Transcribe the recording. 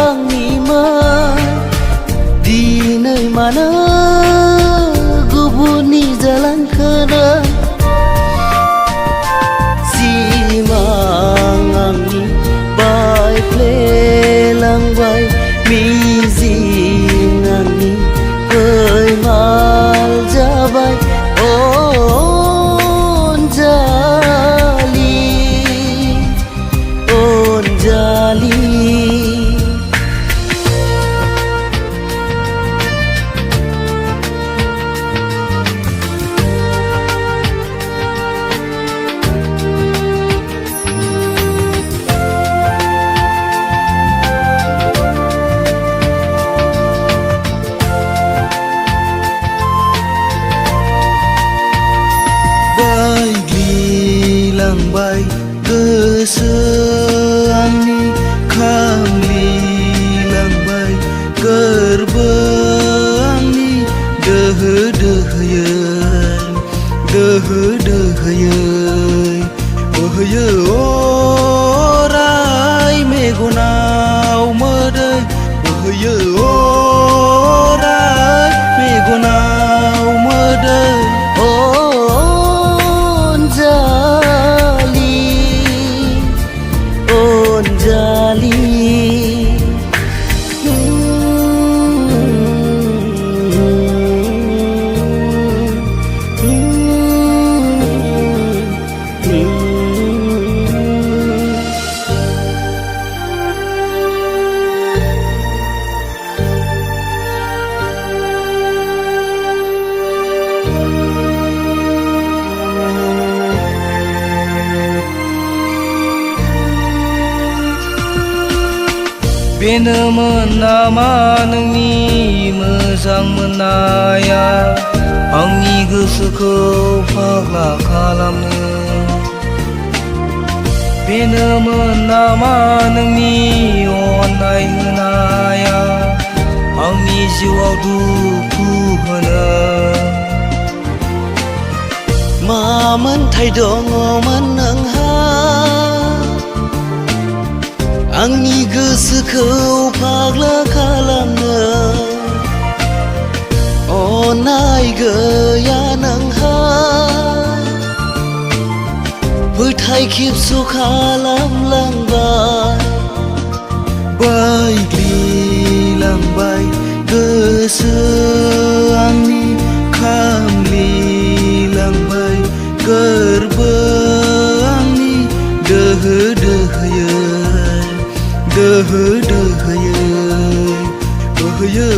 आंनिमोन दिनै मानो गुबुननि जालांखोनो सिमां आंनि बायफ्लेलांबाय मिजिं आंनि फैमाल जाबाय अनजालि बायग्लिलांबाय गोसो आंनि खामग्लिलांबाय गोरबो आंनि दोहो दोहोयै बोहैयो अराय मेगनाव मोदै बोहैयो अराय मेगनाव मोदै अनजालि बेनोमोन नामा नोंनि मोजां मोननाया आंनि गोसोखौ फाग्ला खालामनो बेनोमोन नामा नोंनि अननाय होनाया आंनि जिउआव दुखु होनो मा मोनथाय दङमोन नोंहा आंनि गोसोखौ फाग्ला खालामनो अननाय गैया नोंहा फोथाय खेबस' खालामलांबाय बायग्लिलांबाय गोसो आंनि खामग्लिलांबाय गोरबो आंनि दोहो दोहोयै बोहैयो